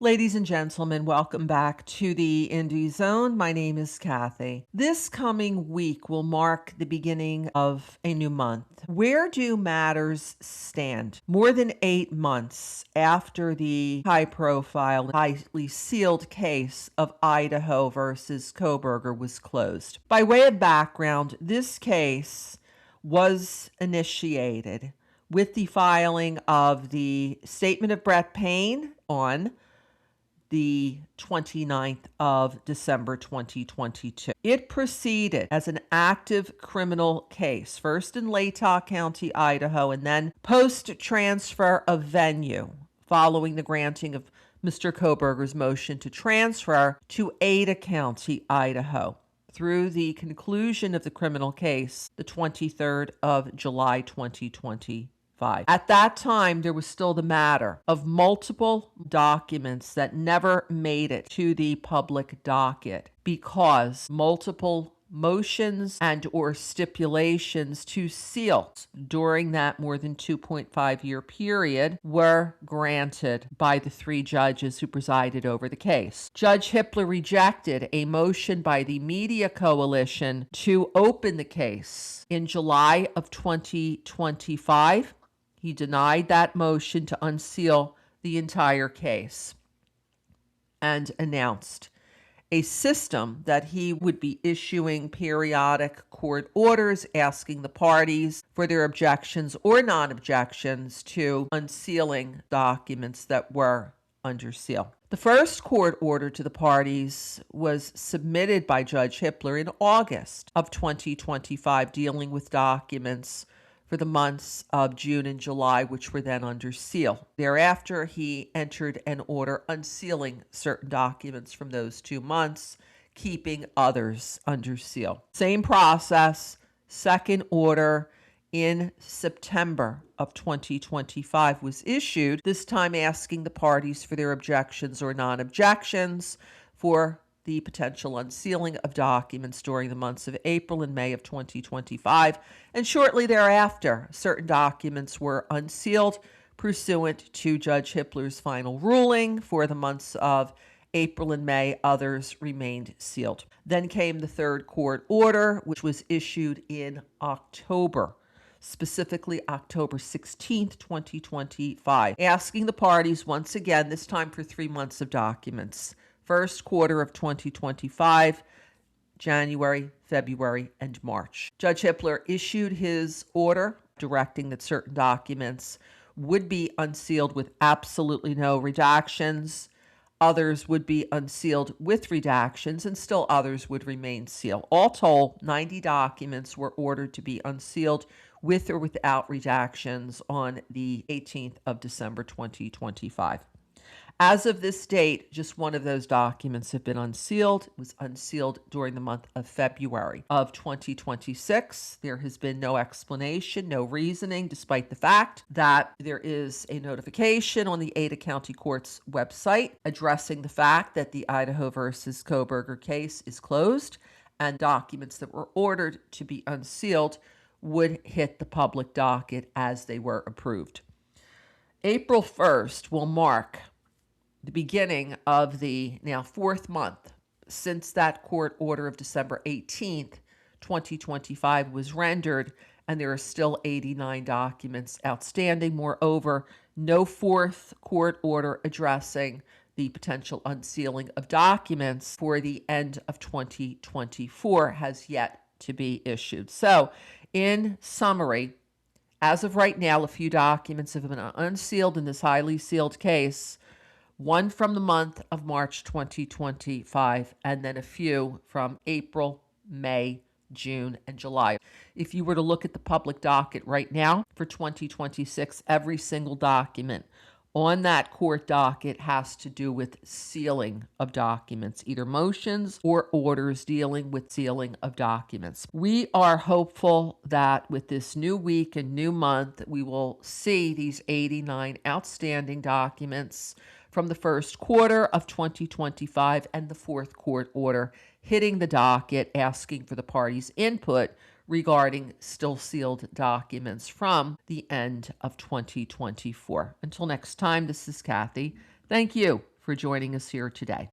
Ladies and gentlemen, welcome back to the Indie Zone. My name is Kathy. This coming week will mark the beginning of a new month. Where do matters stand? More than 8 months after the high-profile, highly sealed case of Idaho versus Koberger was closed. By way of background, this case was initiated with the filing of the Statement of Brett Payne on the 29th of December 2022. It proceeded as an active criminal case, first in Latah County, Idaho, and then post-transfer of venue following the granting of Mr. Koberger's motion to transfer to Ada County, Idaho, through the conclusion of the criminal case, the 23rd of July 2020. At that time, there was still the matter of multiple documents that never made it to the public docket because multiple motions and or stipulations to seal during that more than 2.5-year period were granted by the 3 judges who presided over the case. Judge Hippler rejected a motion by the Media Coalition to open the case in July of 2025. He denied that motion to unseal the entire case and announced a system that he would be issuing periodic court orders asking the parties for their objections or non-objections to unsealing documents that were under seal. The first court order to the parties was submitted by Judge Hippler in August of 2025, dealing with documents for the months of June and July, which were then under seal. Thereafter, he entered an order unsealing certain documents from those 2 months, keeping others under seal. Same process, second order in September of 2025 was issued, this time asking the parties for their objections or non-objections for the potential unsealing of documents during the months of April and May of 2025, and shortly thereafter, certain documents were unsealed pursuant to Judge Hippler's final ruling. For the months of April and May, others remained sealed. Then came the third court order, which was issued in October, specifically October 16th, 2025, asking the parties once again, this time for 3 months of documents. First quarter of 2025, January, February, and March. Judge Hippler issued his order directing that certain documents would be unsealed with absolutely no redactions. Others would be unsealed with redactions, and still others would remain sealed. All told, 90 documents were ordered to be unsealed with or without redactions on the 18th of December 2025. As of this date, just one of those documents have been unsealed. It was unsealed during the month of February of 2026. There has been no explanation, no reasoning, despite the fact that there is a notification on the Ada County Court's website addressing the fact that the Idaho versus Koberger case is closed and documents that were ordered to be unsealed would hit the public docket as they were approved. April 1st will mark the beginning of the now 4th month since that court order of December 18th, 2025 was rendered, and there are still 89 documents outstanding. Moreover, no 4th court order addressing the potential unsealing of documents for the end of 2024 has yet to be issued. So, in summary, as of right now, a few documents have been unsealed in this highly sealed case. One from the month of March 2025, and then a few from April, May, June, and July. If you were to look at the public docket right now for 2026, every single document on that court docket has to do with sealing of documents, either motions or orders dealing with sealing of documents. We are hopeful that with this new week and new month, we will see these 89 outstanding documents from the first quarter of 2025 and the 4th court order hitting the docket, asking for the parties' input regarding still sealed documents from the end of 2024. Until next time, this is Kathy. Thank you for joining us here today.